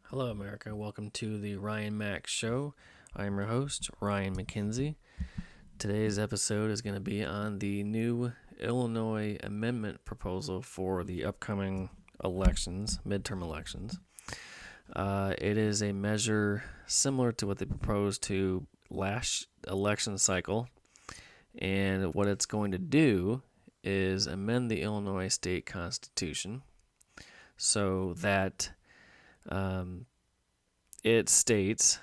Hello, America. Welcome to the Ryan Mack Show. I am your host, Ryan McKenzie. Today's episode is going to be on the new Illinois amendment proposal for the upcoming elections, midterm elections. It is a measure similar to what they proposed to last election cycle, and what it's going to do is amend the Illinois state constitution so that it states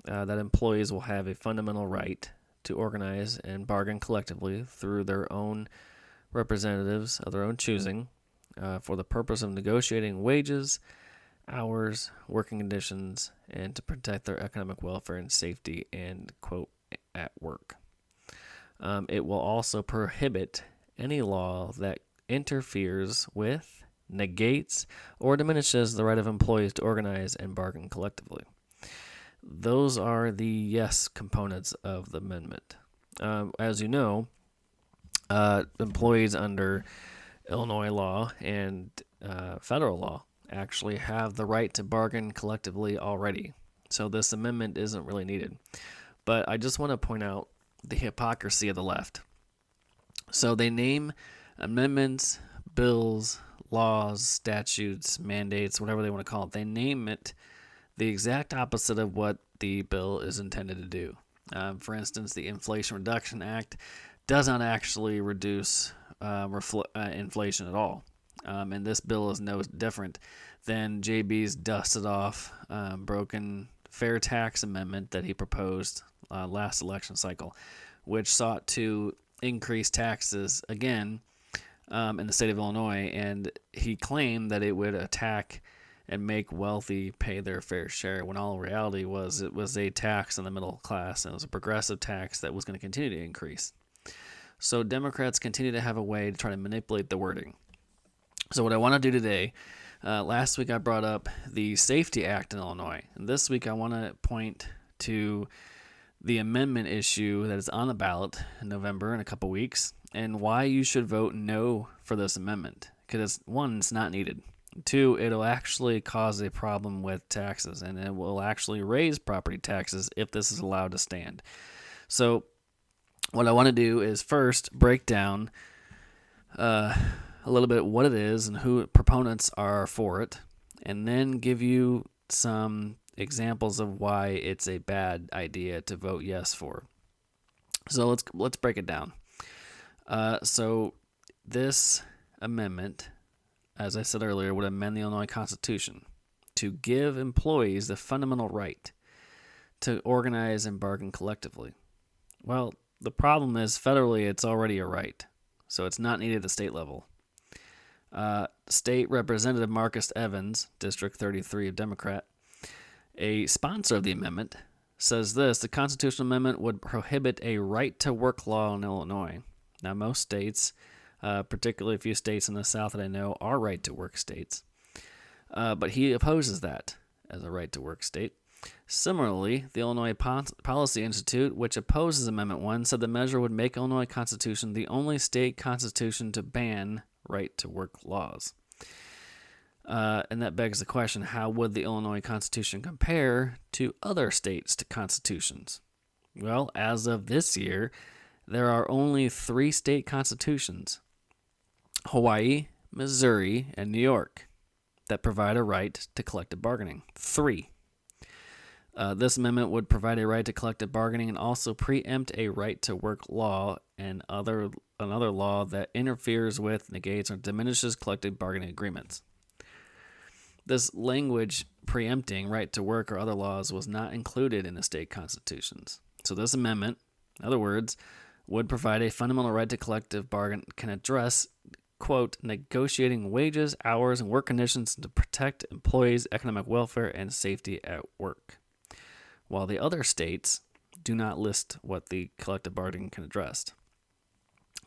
that employees will have a fundamental right to organize and bargain collectively through their own representatives of their own choosing for the purpose of negotiating wages, hours, working conditions, and to protect their economic welfare and safety and, quote, at work. It will also prohibit any law that interferes with, negates, or diminishes the right of employees to organize and bargain collectively. Those are the yes components of the amendment. As you know, employees under Illinois law and federal law actually have the right to bargain collectively already. So this amendment isn't really needed. But I just want to point out the hypocrisy of the left. So they name amendments, bills, laws, statutes, mandates, whatever they want to call it. They name it the exact opposite of what the bill is intended to do. For instance, the Inflation Reduction Act does not actually reduce inflation at all. And this bill is no different than JB's dusted off, broken fair tax amendment that he proposed last election cycle, which sought to increase taxes again in the state of Illinois. And he claimed that it would attack and make wealthy pay their fair share, when all reality was it was a tax on the middle class, and it was a progressive tax that was going to continue to increase. So Democrats continue to have a way to try to manipulate the wording. So what I want to do today, last week I brought up the Safety Act in Illinois, and this week I want to point to the amendment issue that is on the ballot in November in a couple weeks, and why you should vote no for this amendment. Because one, it's not needed. Two, it'll actually cause a problem with taxes, and it will actually raise property taxes if this is allowed to stand. So what I want to do is first break down a little bit what it is and who proponents are for it, and then give you some examples of why it's a bad idea to vote yes for. So let's break it down. So this amendment, as I said earlier, would amend the Illinois Constitution to give employees the fundamental right to organize and bargain collectively. Well, the problem is federally it's already a right, so it's not needed at the state level. State Representative Marcus Evans, District 33 of Democrat, a sponsor of the amendment, says this: the constitutional amendment would prohibit a right-to-work law in Illinois. Now, most states, particularly a few states in the South that I know, are right-to-work states. But he opposes that as a right-to-work state. Similarly, the Illinois Policy Institute, which opposes Amendment 1, said the measure would make Illinois Constitution the only state constitution to ban right-to-work laws. And that begs the question, how would the Illinois Constitution compare to other states' constitutions? Well, as of this year, there are only 3 state constitutions, Hawaii, Missouri, and New York, that provide a right to collective bargaining. 3. This amendment would provide a right to collective bargaining and also preempt a right-to-work law and another law that interferes with, negates, or diminishes collective bargaining agreements. This language preempting right to work or other laws was not included in the state constitutions. So this amendment, in other words, would provide a fundamental right to collective bargain, can address, quote, negotiating wages, hours, and work conditions to protect employees' economic welfare and safety at work, while the other states do not list what the collective bargaining can address.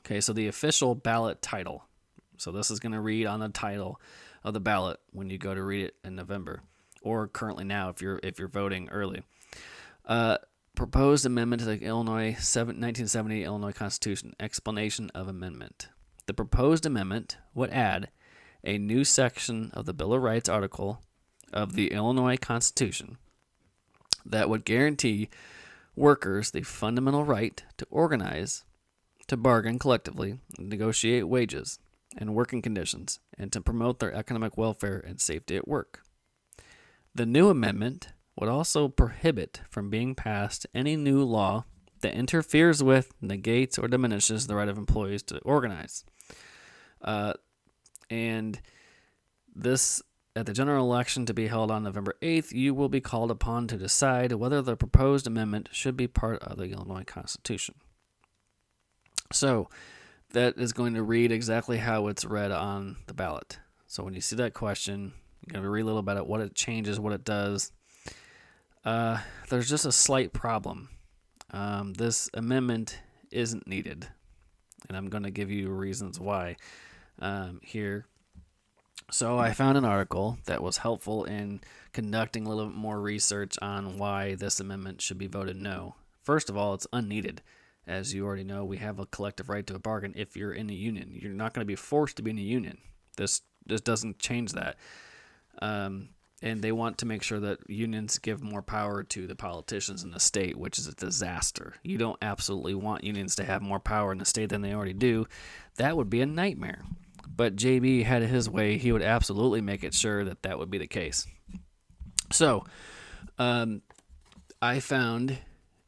Okay, so the official ballot title. So this is going to read on the title of the ballot when you go to read it in November, or currently now if you're voting early. Proposed amendment to the 1970 Illinois Constitution. Explanation of amendment. The proposed amendment would add a new section of the Bill of Rights article of the Illinois Constitution that would guarantee workers the fundamental right to organize, to bargain collectively, negotiate wages and working conditions, and to promote their economic welfare and safety at work. The new amendment would also prohibit from being passed any new law that interferes with, negates, or diminishes the right of employees to organize. And this, at the general election to be held on November 8th, you will be called upon to decide whether the proposed amendment should be part of the Illinois Constitution. So that is going to read exactly how it's read on the ballot. So when you see that question, you're going to read a little about it, what it changes, what it does. There's just a slight problem. This amendment isn't needed, and I'm going to give you reasons why here. So I found an article that was helpful in conducting a little bit more research on why this amendment should be voted no. First of all, it's unneeded. As you already know, we have a collective right to a bargain if you're in a union. You're not going to be forced to be in a union. This doesn't change that. And they want to make sure that unions give more power to the politicians in the state, which is a disaster. You don't absolutely want unions to have more power in the state than they already do. That would be a nightmare. But JB had it his way. He would absolutely make it sure that that would be the case. So I found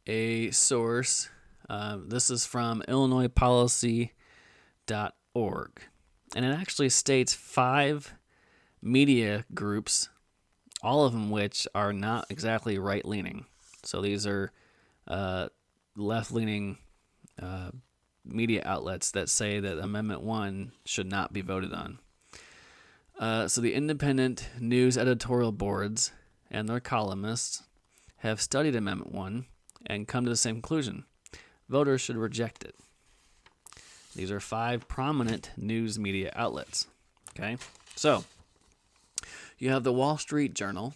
a source. This is from IllinoisPolicy.org. And it actually states 5 media groups, all of them which are not exactly right-leaning. So these are left-leaning media outlets that say that Amendment 1 should not be voted on. So the independent news editorial boards and their columnists have studied Amendment 1 and come to the same conclusion. Voters should reject it. These are 5 prominent news media outlets. Okay, so you have the Wall Street Journal,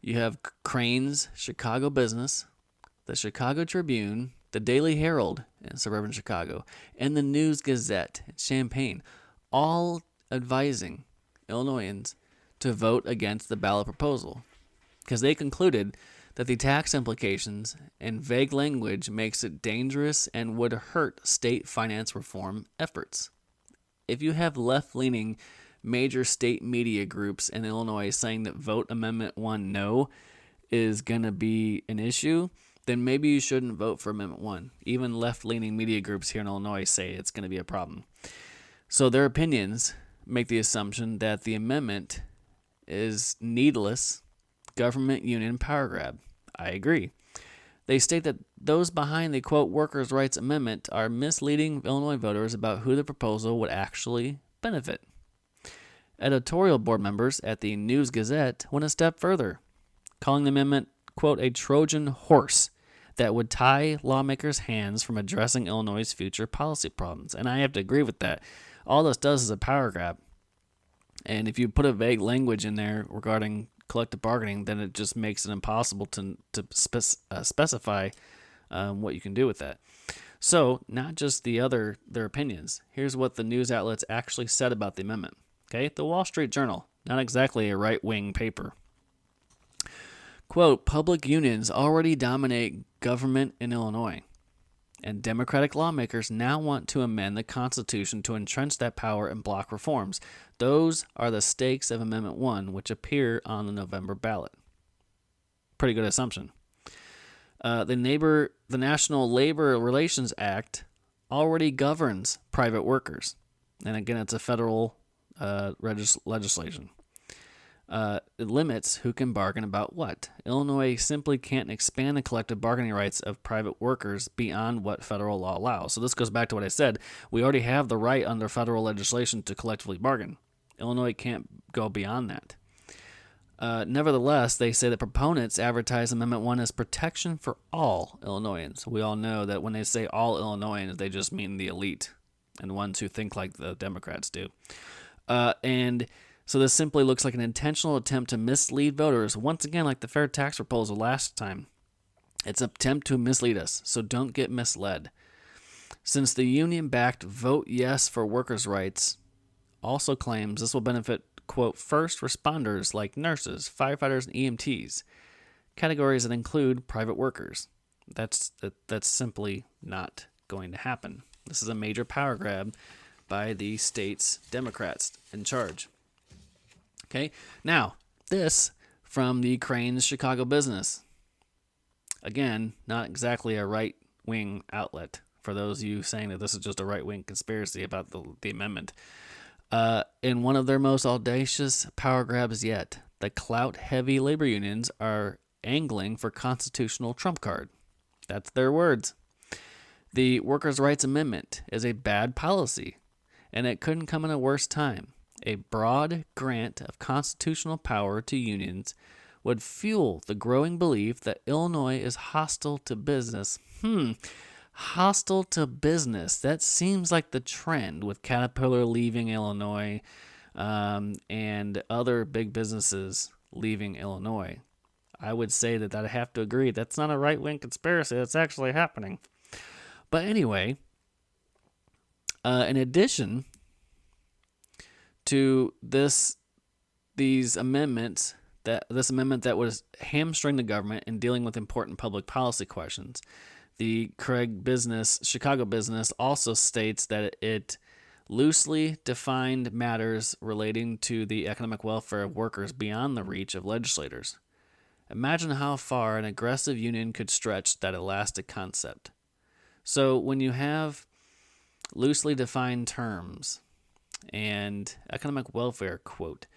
you have Crain's Chicago Business, the Chicago Tribune, the Daily Herald in suburban Chicago, and the News Gazette in Champaign, all advising Illinoisans to vote against the ballot proposal because they concluded that the tax implications and vague language makes it dangerous and would hurt state finance reform efforts. If you have left-leaning major state media groups in Illinois saying that vote Amendment 1 no is going to be an issue, then maybe you shouldn't vote for Amendment 1. Even left-leaning media groups here in Illinois say it's going to be a problem. So their opinions make the assumption that the amendment is needless government union power grab. I agree. They state that those behind the, quote, workers' rights amendment are misleading Illinois voters about who the proposal would actually benefit. Editorial board members at the News Gazette went a step further, calling the amendment, quote, a Trojan horse that would tie lawmakers' hands from addressing Illinois' future policy problems. And I have to agree with that. All this does is a power grab. And if you put a vague language in there regarding collective bargaining, then it just makes it impossible to specify what you can do with that. So, not just their opinions. Here's what the news outlets actually said about the amendment. Okay, the Wall Street Journal, not exactly a right-wing paper. Quote, public unions already dominate government in Illinois, and Democratic lawmakers now want to amend the Constitution to entrench that power and block reforms. Those are the stakes of Amendment 1, which appear on the November ballot. Pretty good assumption. The National Labor Relations Act already governs private workers. And again, it's a federal legislation. It limits who can bargain about what. Illinois simply can't expand the collective bargaining rights of private workers beyond what federal law allows. So this goes back to what I said. We already have the right under federal legislation to collectively bargain. Illinois can't go beyond that. Nevertheless, they say that proponents advertise Amendment 1 as protection for all Illinoisans. We all know that when they say all Illinoisans, they just mean the elite and the ones who think like the Democrats do. And so this simply looks like an intentional attempt to mislead voters, once again like the fair tax proposal last time. It's an attempt to mislead us, so don't get misled. Since the union-backed Vote Yes for Workers' Rights also claims this will benefit, quote, first responders like nurses, firefighters, and EMTs, categories that include private workers. That's simply not going to happen. This is a major power grab by the state's Democrats in charge. Okay, now this from the Crain's Chicago Business. Again, not exactly a right-wing outlet for those of you saying that this is just a right-wing conspiracy about the amendment. In one of their most audacious power grabs yet, the clout-heavy labor unions are angling for constitutional trump card. That's their words. The Workers' Rights Amendment is a bad policy, and it couldn't come in a worse time. A broad grant of constitutional power to unions would fuel the growing belief that Illinois is hostile to business. Hostile to business. That seems like the trend with Caterpillar leaving Illinois and other big businesses leaving Illinois. I would say that I have to agree. That's not a right-wing conspiracy. That's actually happening. But anyway, in addition to this amendment that was hamstring the government in dealing with important public policy questions, the Chicago Business also states that it loosely defined matters relating to the economic welfare of workers beyond the reach of legislators. Imagine how far an aggressive union could stretch that elastic concept. So when you have loosely defined terms and economic welfare, quote,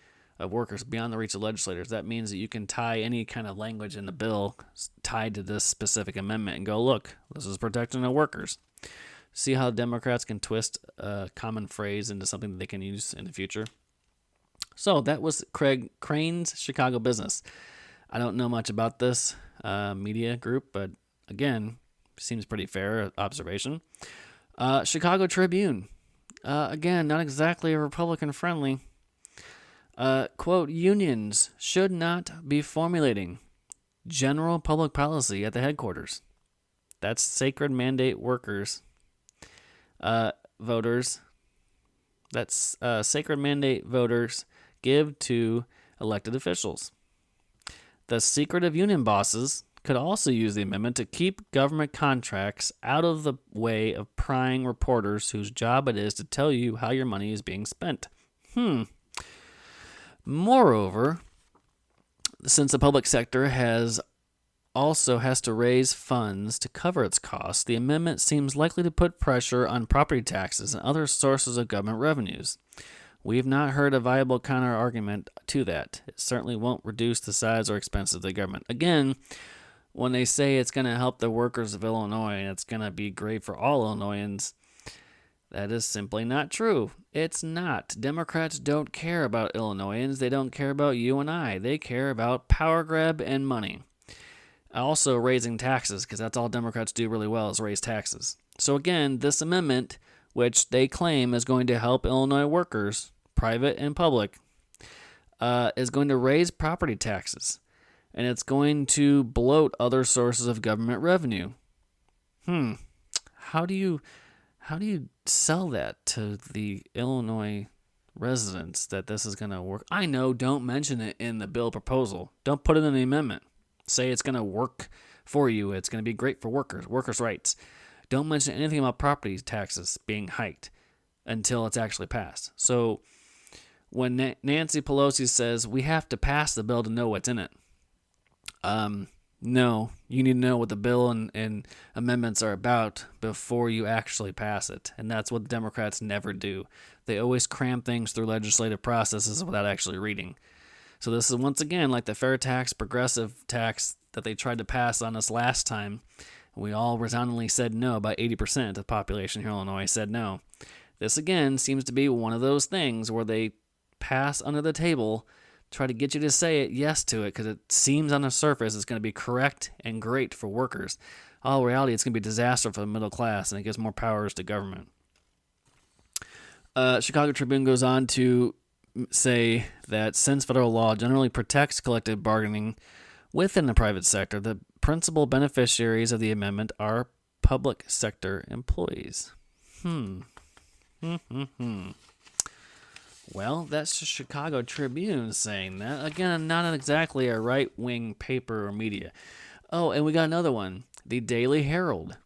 of workers beyond the reach of legislators, that means that you can tie any kind of language in the bill tied to this specific amendment and go, look, this is protecting the workers. See how Democrats can twist a common phrase into something that they can use in the future? So that was Crain's Chicago Business. I don't know much about this media group, but again, seems pretty fair observation. Chicago Tribune. Again, not exactly a Republican-friendly. Quote, unions should not be formulating general public policy at the headquarters. That's sacred mandate voters. That's sacred mandate voters give to elected officials. The secretive union bosses could also use the amendment to keep government contracts out of the way of prying reporters whose job it is to tell you how your money is being spent. Moreover, since the public sector has to raise funds to cover its costs, the amendment seems likely to put pressure on property taxes and other sources of government revenues. We have not heard a viable counter-argument to that. It certainly won't reduce the size or expense of the government. Again, when they say it's going to help the workers of Illinois and it's going to be great for all Illinoisans, that is simply not true. It's not. Democrats don't care about Illinoisans. They don't care about you and I. They care about power grab and money. Also raising taxes, because that's all Democrats do really well is raise taxes. So again, this amendment, which they claim is going to help Illinois workers, private and public, is going to raise property taxes. And it's going to bloat other sources of government revenue. How do you sell that to the Illinois residents that this is going to work? I know, don't mention it in the bill proposal. Don't put it in the amendment. Say it's going to work for you. It's going to be great for workers' rights. Don't mention anything about property taxes being hiked until it's actually passed. So when Nancy Pelosi says we have to pass the bill to know what's in it, no, you need to know what the bill and amendments are about before you actually pass it. And that's what the Democrats never do. They always cram things through legislative processes without actually reading. So this is once again like the fair tax, progressive tax that they tried to pass on us last time. We all resoundingly said no. About 80% of the population here in Illinois said no. This again seems to be one of those things where they pass under the table, try to get you to say yes to it because it seems on the surface it's going to be correct and great for workers. All reality, it's going to be a disaster for the middle class, and it gives more powers to government. Chicago Tribune goes on to say that since federal law generally protects collective bargaining within the private sector, the principal beneficiaries of the amendment are public sector employees. Well, that's the Chicago Tribune saying that. Again, not exactly a right-wing paper or media. Oh, and we got another one. The Daily Herald.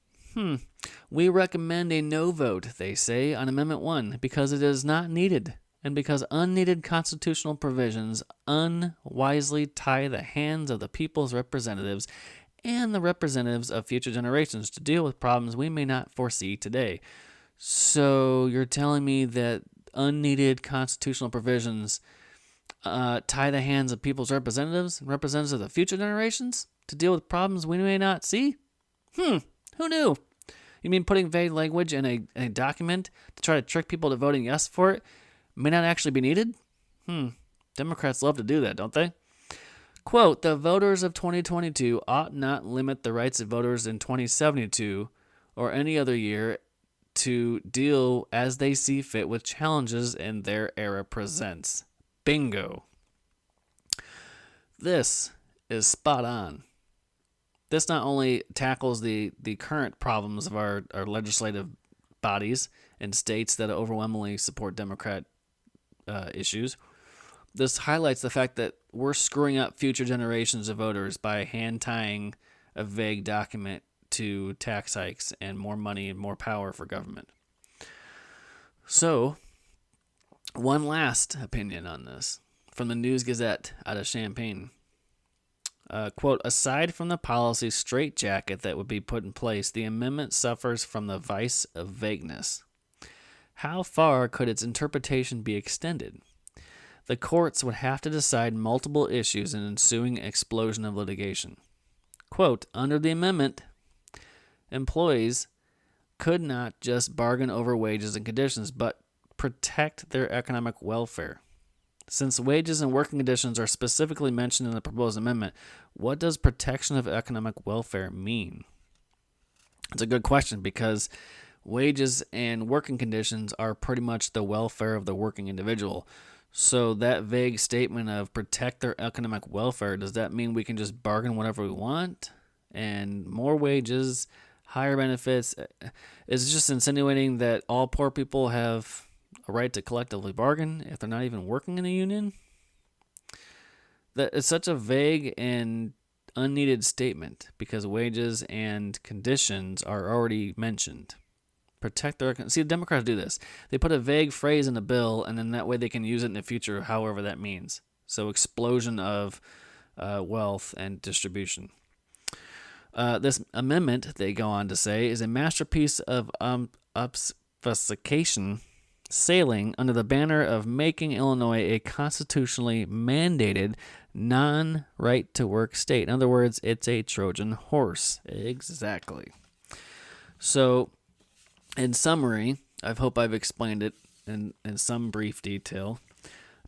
We recommend a no vote, they say, on Amendment 1 because it is not needed and because unneeded constitutional provisions unwisely tie the hands of the people's representatives and the representatives of future generations to deal with problems we may not foresee today. So you're telling me that unneeded constitutional provisions tie the hands of people's representatives and representatives of the future generations to deal with problems we may not see? Who knew? You mean putting vague language in a document to try to trick people to voting yes for it may not actually be needed? Democrats love to do that, don't they? Quote, the voters of 2022 ought not limit the rights of voters in 2072 or any other year to deal as they see fit with challenges in their era presents. Bingo. This is spot on. This not only tackles the current problems of our legislative bodies and states that overwhelmingly support Democrat issues. This highlights the fact that we're screwing up future generations of voters by hand-tying a vague document to tax hikes and more money and more power for government. So, one last opinion on this from the News Gazette out of Champaign. Quote, aside from the policy straitjacket that would be put in place, the amendment suffers from the vice of vagueness. How far could its interpretation be extended? The courts would have to decide multiple issues in ensuing explosion of litigation. Quote, under the amendment, employees could not just bargain over wages and conditions, but protect their economic welfare. Since wages and working conditions are specifically mentioned in the proposed amendment, what does protection of economic welfare mean? It's a good question because wages and working conditions are pretty much the welfare of the working individual. So that vague statement of protect their economic welfare, does that mean we can just bargain whatever we want? And more wages, higher benefits? Is it just insinuating that all poor people have a right to collectively bargain if they're not even working in a union? That it's such a vague and unneeded statement because wages and conditions are already mentioned. Protect their... See, the Democrats do this. They put a vague phrase in a bill, and then that way they can use it in the future, however that means. So explosion of wealth and distribution. This amendment, they go on to say, is a masterpiece of obfuscation sailing under the banner of making Illinois a constitutionally mandated non-right-to-work state. In other words, it's a Trojan horse. Exactly. So, in summary, I hope I've explained it in some brief detail.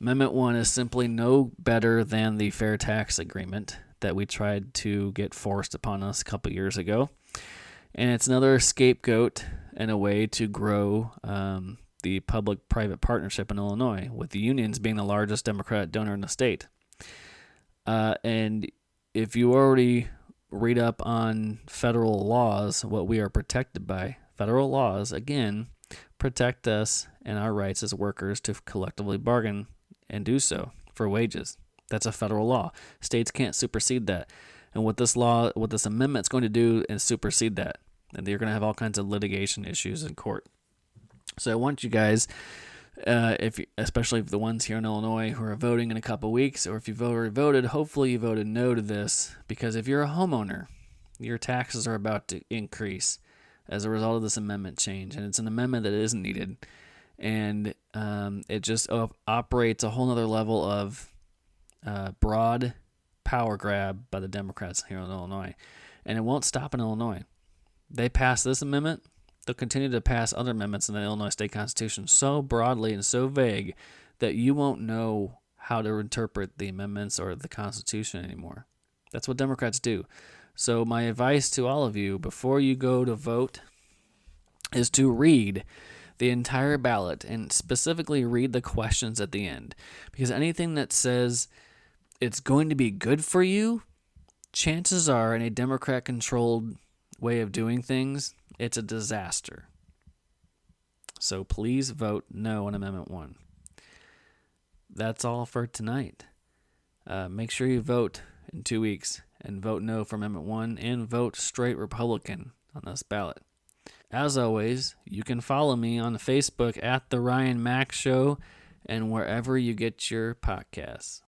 Amendment 1 is simply no better than the fair tax agreement that we tried to get forced upon us a couple years ago. And it's another scapegoat and a way to grow the public-private partnership in Illinois, with the unions being the largest Democrat donor in the state. And if you already read up on federal laws, what we are protected by, federal laws, again, protect us and our rights as workers to collectively bargain and do so for wages. That's a federal law. States can't supersede that. And what this amendment's going to do is supersede that. And you're going to have all kinds of litigation issues in court. So I want you guys, especially the ones here in Illinois who are voting in a couple weeks, or if you've already voted, hopefully you voted no to this, because if you're a homeowner, your taxes are about to increase as a result of this amendment change, and it's an amendment that isn't needed, and it just operates a whole other level of broad power grab by the Democrats here in Illinois, and it won't stop in Illinois. They pass this amendment, they'll continue to pass other amendments in the Illinois State Constitution so broadly and so vague that you won't know how to interpret the amendments or the Constitution anymore. That's what Democrats do. So my advice to all of you before you go to vote is to read the entire ballot and specifically read the questions at the end. Because anything that says it's going to be good for you, chances are in a Democrat-controlled way of doing things, it's a disaster. So please vote no on Amendment 1. that's all for tonight. Make sure you vote in 2 weeks and vote no for Amendment 1 and vote straight Republican on this ballot. As always, you can follow me on Facebook at The Ryan Mack Show and wherever you get your podcasts.